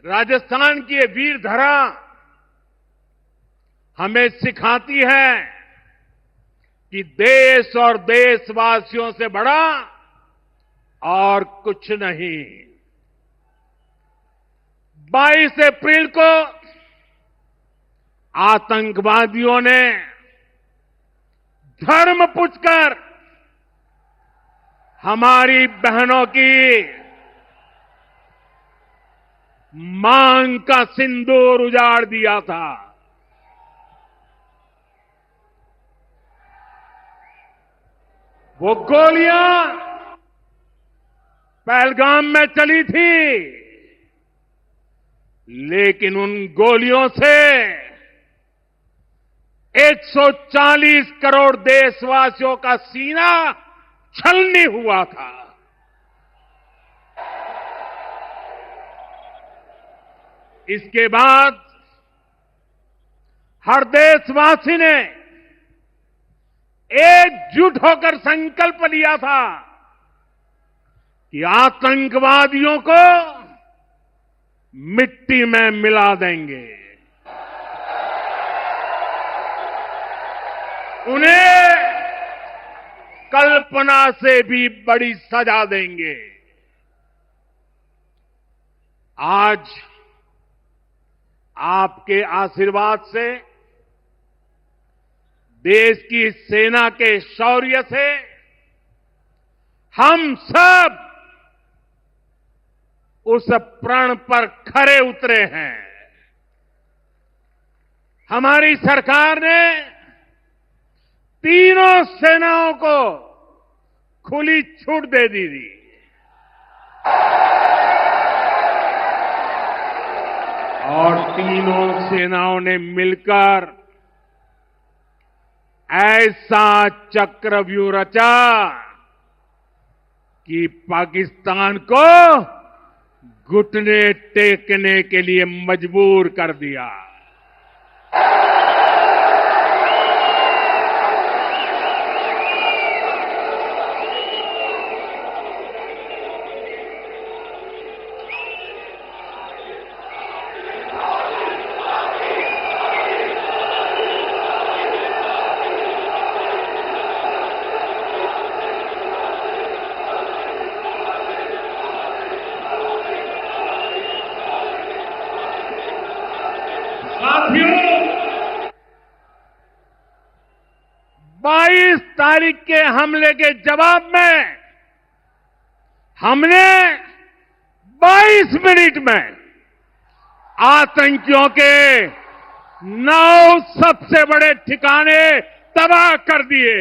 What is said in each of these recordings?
राजस्थान की ये वीर धरा हमें सिखाती है कि देश और देशवासियों से बड़ा और कुछ नहीं। 22 अप्रैल को आतंकवादियों ने धर्म पूछकर हमारी बहनों की मांग का सिंदूर उजाड़ दिया था। वो गोलियां पहलगाम में चली थी, लेकिन उन गोलियों से 140 करोड़ देशवासियों का सीना छलनी हुआ था। इसके बाद हर देशवासी ने एकजुट होकर संकल्प लिया था कि आतंकवादियों को मिट्टी में मिला देंगे, उन्हें कल्पना से भी बड़ी सजा देंगे। आज आपके आशीर्वाद से, देश की सेना के शौर्य से हम सब उस प्रण पर खरे उतरे हैं। हमारी सरकार ने तीनों सेनाओं को खुली छूट दे दी थी। और तीनों सेनाओं ने मिलकर ऐसा चक्रव्यूह रचा कि पाकिस्तान को घुटने टेकने के लिए मजबूर कर दिया। साथियों, 22 तारीख के हमले के जवाब में हमने 22 मिनट में आतंकियों के 9 सबसे बड़े ठिकाने तबाह कर दिए।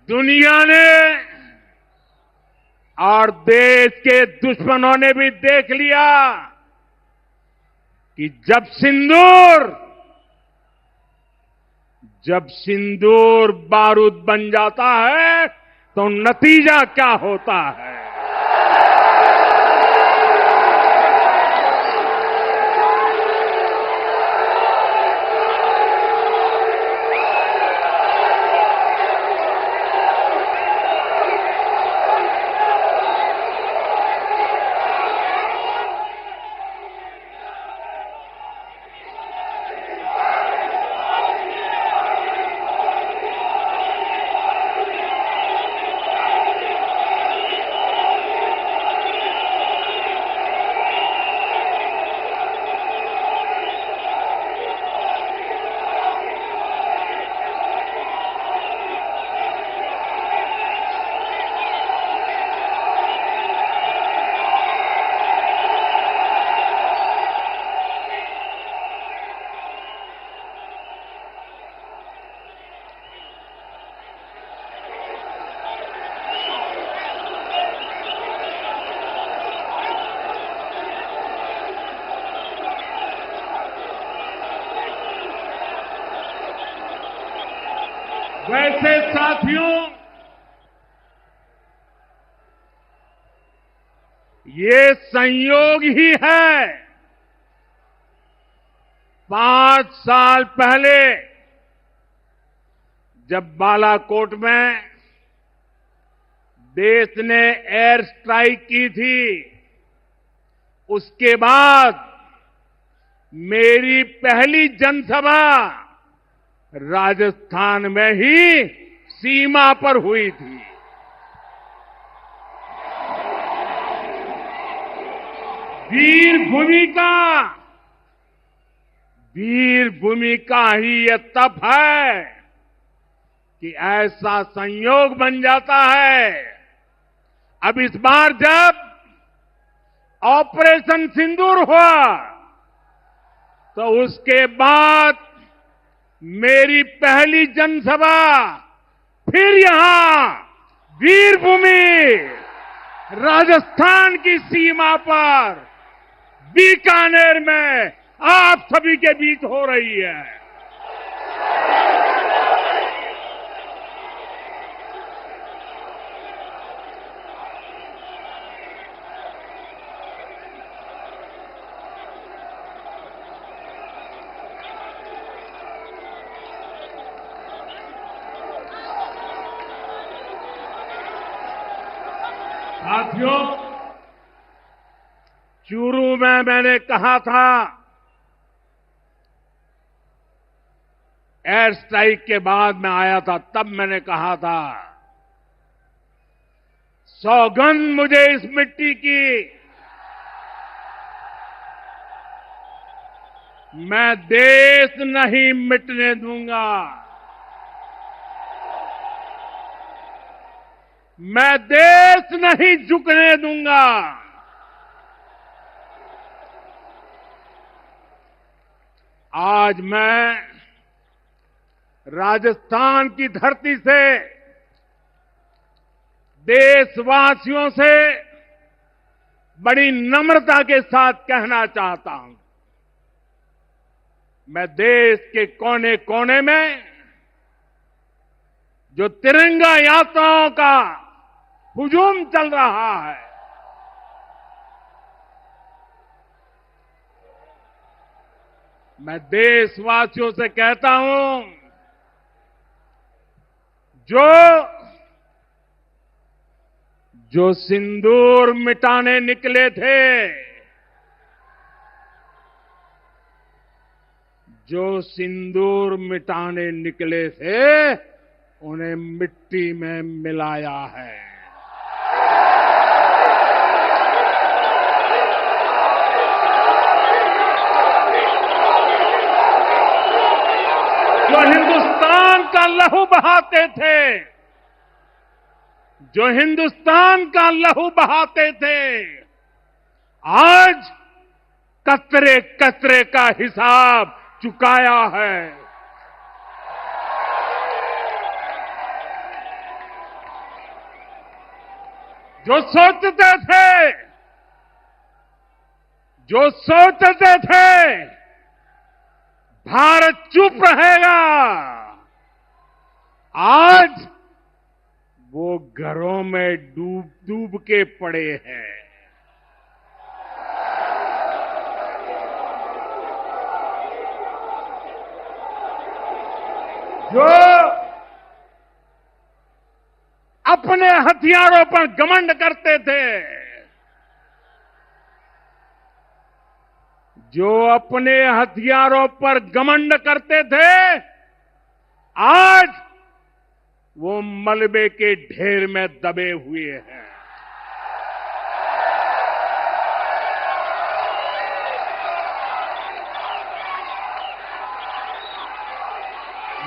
दुनिया ने और देश के दुश्मनों ने भी देख लिया कि जब सिंदूर बारूद बन जाता है तो नतीजा क्या होता है। वैसे साथियों, ये संयोग ही है 5 साल पहले जब बालाकोट में देश ने एयर स्ट्राइक की थी, उसके बाद मेरी पहली जनसभा राजस्थान में ही सीमा पर हुई थी। वीर भूमि का ही ये तप है कि ऐसा संयोग बन जाता है। अब इस बार जब ऑपरेशन सिंदूर हुआ तो उसके बाद मेरी पहली जनसभा फिर यहां वीर भूमि राजस्थान की सीमा पर बीकानेर में आप सभी के बीच हो रही है। साथियों, चूरू में मैंने कहा था, एयर स्ट्राइक के बाद मैं आया था, तब मैंने कहा था, सौगंध मुझे इस मिट्टी की, मैं देश नहीं मिटने दूंगा। मैं देश नहीं झुकने दूंगा। आज मैं राजस्थान की धरती से देशवासियों से बड़ी नम्रता के साथ कहना चाहता हूं, मैं देश के कोने कोने में जो तिरंगा यात्राओं का हुजूम चल रहा है, मैं देशवासियों से कहता हूं, जो सिंदूर मिटाने निकले थे, जो सिंदूर मिटाने निकले थे, उन्हें मिट्टी में मिलाया है। जो हिंदुस्तान का लहू बहाते थे, जो हिंदुस्तान का लहू बहाते थे, आज कतरे कतरे का हिसाब चुकाया है। जो सोचते थे भारत चुप रहेगा, आज वो घरों में डूब डूब के पड़े हैं। जो अपने हथियारों पर घमंड करते थे, जो अपने हथियारों पर घमंड करते थे, आज वो मलबे के ढेर में दबे हुए हैं।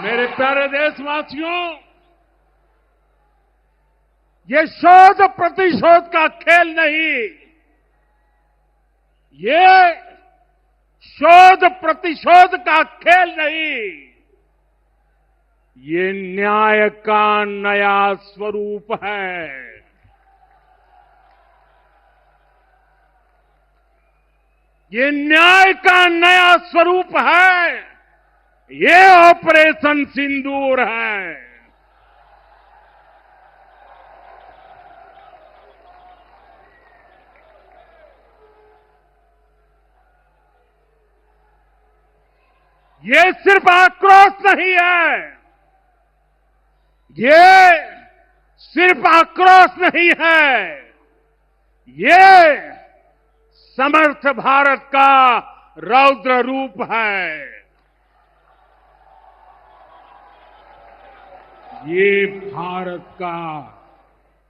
मेरे प्यारे देशवासियों, ये शोध प्रतिशोध का खेल नहीं, ये शोध प्रतिशोध का खेल नहीं, ये न्याय का नया स्वरूप है। ये न्याय का नया स्वरूप है। ये ऑपरेशन सिंदूर है। ये सिर्फ आक्रोश नहीं है, ये सिर्फ आक्रोश नहीं है, ये समर्थ भारत का रौद्र रूप है। ये भारत का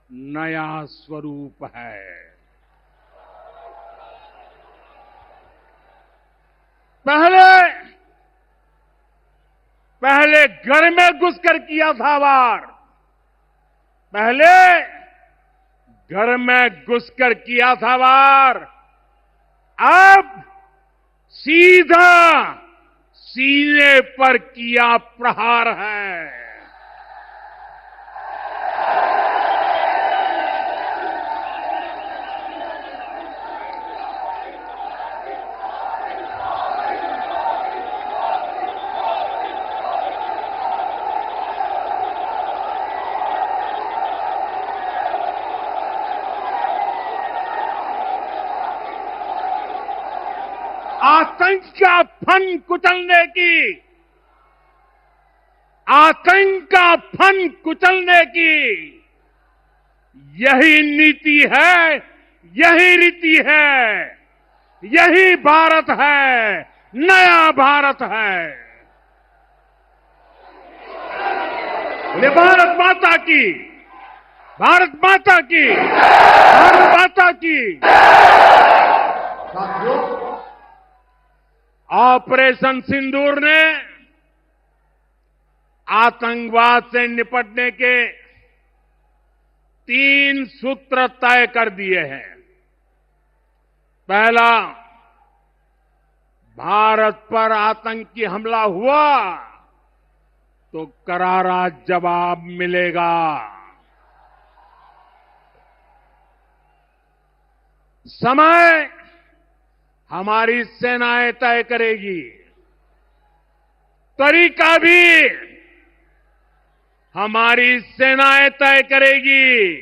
नया स्वरूप है। पहले घर में घुसकर किया था वार, पहले घर में घुसकर किया था वार, अब सीधा सीने पर किया प्रहार है। आतंक का फन कुचलने की, आतंक का फन कुचलने की यही नीति है, यही रीति है, यही भारत है, नया भारत है। बोले भारत माता की, भारत माता की, भारत माता की। साथियों, ऑपरेशन सिंदूर ने आतंकवाद से निपटने के 3 सूत्र तय कर दिए हैं। पहला, भारत पर आतंकी हमला हुआ तो करारा जवाब मिलेगा। समय हमारी सेनाएं तय करेगी, तरीका भी हमारी सेनाएं तय करेगी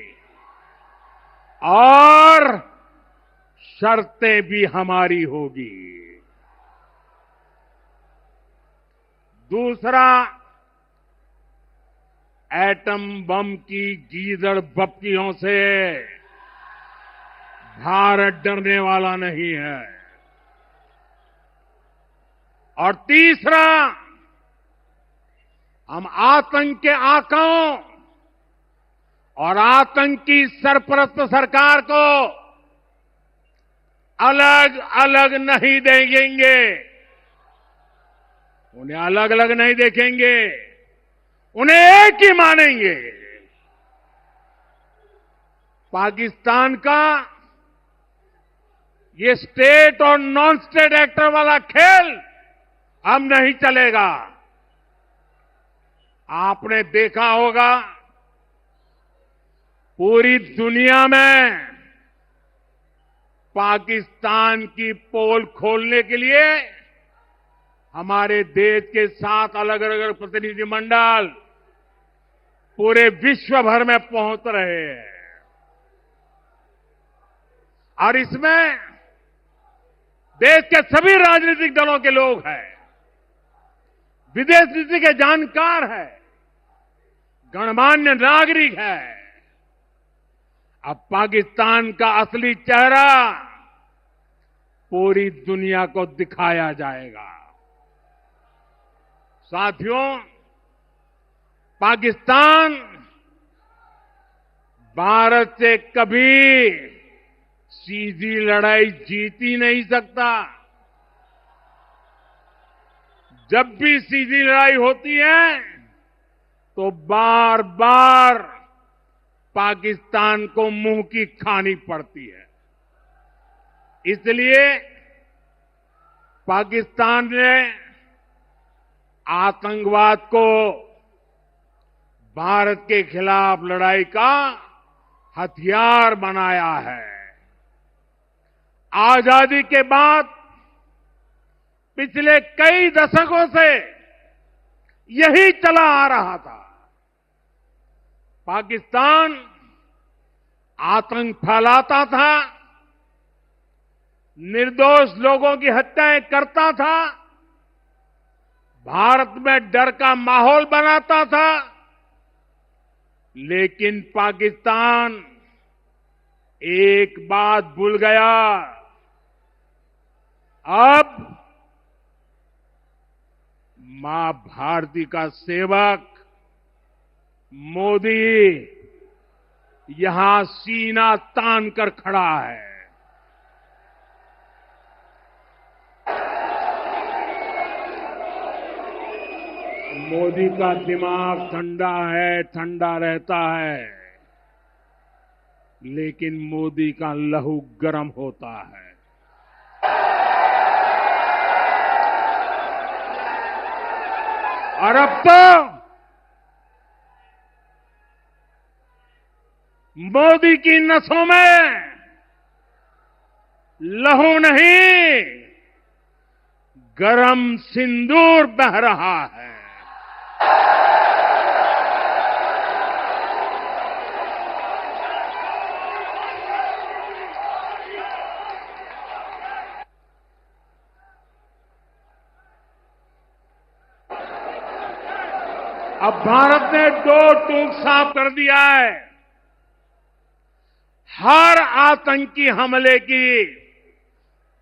और शर्तें भी हमारी होगी। दूसरा, एटम बम की गीदड़ बप्तियों से भारत डरने वाला नहीं है। और तीसरा, हम आतंक के आकाओं और आतंकी सरपरस्त सरकार को अलग अलग नहीं देंगे, उन्हें अलग अलग नहीं देखेंगे, उन्हें एक ही मानेंगे। पाकिस्तान का ये स्टेट और नॉन स्टेट एक्टर वाला खेल अब नहीं चलेगा। आपने देखा होगा, पूरी दुनिया में पाकिस्तान की पोल खोलने के लिए हमारे देश के 7 अलग अलग प्रतिनिधिमंडल पूरे विश्व भर में पहुंच रहे हैं। और इसमें देश के सभी राजनीतिक दलों के लोग हैं, विदेश नीति के जानकार हैं, गणमान्य नागरिक है। अब पाकिस्तान का असली चेहरा पूरी दुनिया को दिखाया जाएगा। साथियों, पाकिस्तान भारत से कभी सीधी लड़ाई जीत ही नहीं सकता। जब भी सीधी लड़ाई होती है तो बार बार पाकिस्तान को मुंह की खानी पड़ती है। इसलिए पाकिस्तान ने आतंकवाद को भारत के खिलाफ लड़ाई का हथियार बनाया है। आजादी के बाद पिछले कई दशकों से यही चला आ रहा था। पाकिस्तान आतंक फैलाता था, निर्दोष लोगों की हत्याएं करता था, भारत में डर का माहौल बनाता था, लेकिन पाकिस्तान एक बात भूल गया। अब मां भारती का सेवक मोदी यहां सीना तान कर खड़ा है। मोदी का दिमाग ठंडा है, ठंडा रहता है, लेकिन मोदी का लहू गर्म होता है। और अब तो मोदी की नसों में लहू नहीं, गरम सिंदूर बह रहा है। अब भारत ने दो टूक साफ कर दिया है। हर आतंकी हमले की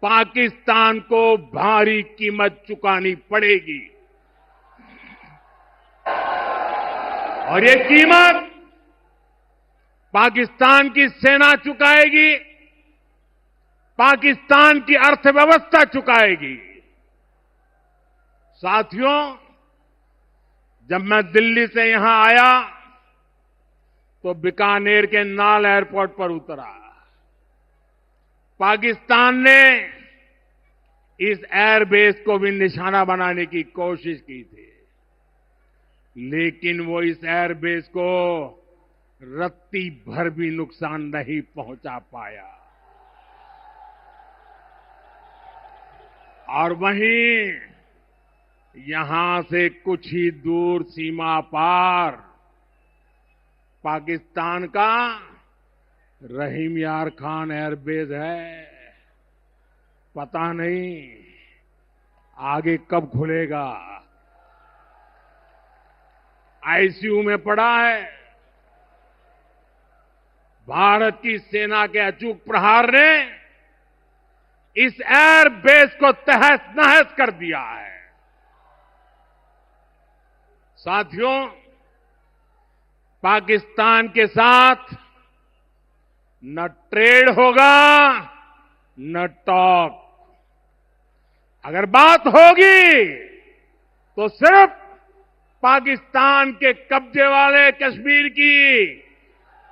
पाकिस्तान को भारी कीमत चुकानी पड़ेगी, और ये कीमत पाकिस्तान की सेना चुकाएगी, पाकिस्तान की अर्थव्यवस्था चुकाएगी। साथियों, जब मैं दिल्ली से यहां आया तो बीकानेर के नाल एयरपोर्ट पर उतरा। पाकिस्तान ने इस एयरबेस को भी निशाना बनाने की कोशिश की थी, लेकिन वो इस एयरबेस को रत्ती भर भी नुकसान नहीं पहुंचा पाया। और वहीं यहां से कुछ ही दूर सीमा पार पाकिस्तान का रहीम यार खान एयरबेस है। पता नहीं आगे कब खुलेगा। आईसीयू में पड़ा है। भारत की सेना के अचूक प्रहार ने इस एयरबेस को तहस नहस कर दिया है। साथियों, पाकिस्तान के साथ न ट्रेड होगा न टॉक। अगर बात होगी तो सिर्फ पाकिस्तान के कब्जे वाले कश्मीर की,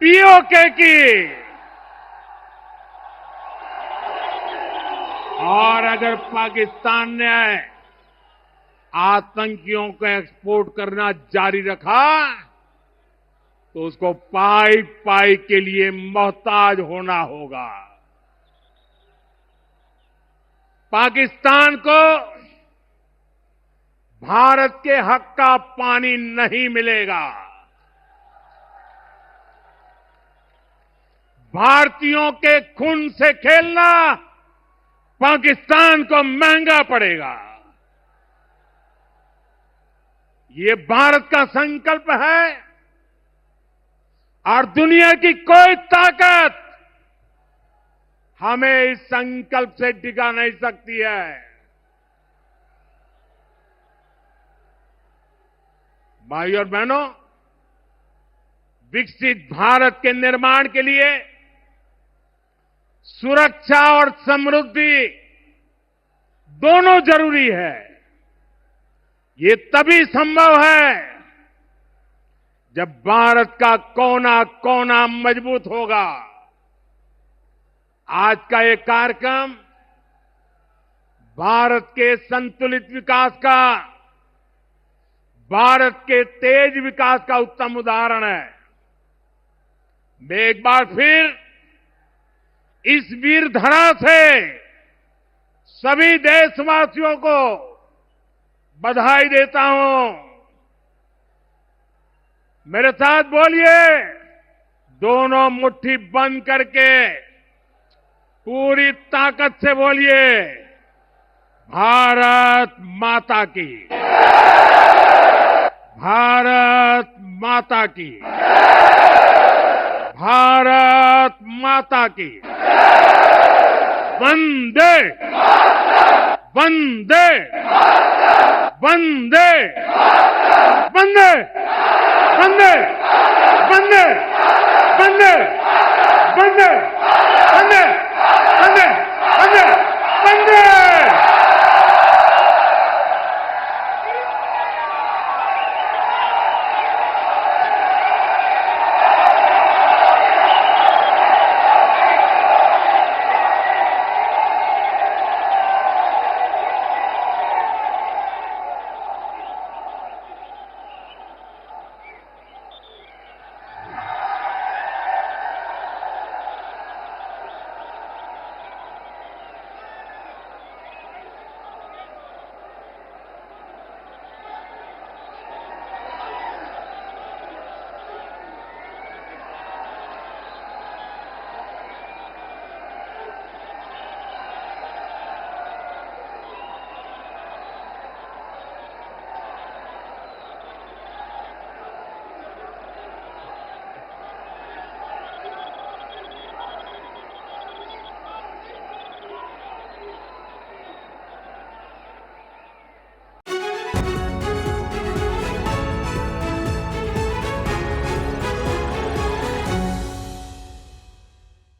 पीओके की। और अगर पाकिस्तान ने आतंकियों को एक्सपोर्ट करना जारी रखा तो उसको पाई पाई के लिए मोहताज होना होगा। पाकिस्तान को भारत के हक का पानी नहीं मिलेगा। भारतीयों के खून से खेलना पाकिस्तान को महंगा पड़ेगा। ये भारत का संकल्प है और दुनिया की कोई ताकत हमें इस संकल्प से डिगा नहीं सकती है। भाइयों और बहनों, विकसित भारत के निर्माण के लिए सुरक्षा और समृद्धि दोनों जरूरी है। ये तभी संभव है जब भारत का कोना कोना मजबूत होगा। आज का ये कार्यक्रम भारत के संतुलित विकास का, भारत के तेज विकास का उत्तम उदाहरण है। मैं एक बार फिर इस वीर धरा से सभी देशवासियों को बधाई देता हूं। मेरे साथ बोलिए, दोनों मुट्ठी बंद करके पूरी ताकत से बोलिए, भारत माता की। माता की, भारत माता की, वंदे वंदे वंदे वंदे वंदे वंदे वंदे वंदे वंदे वंदे वंदे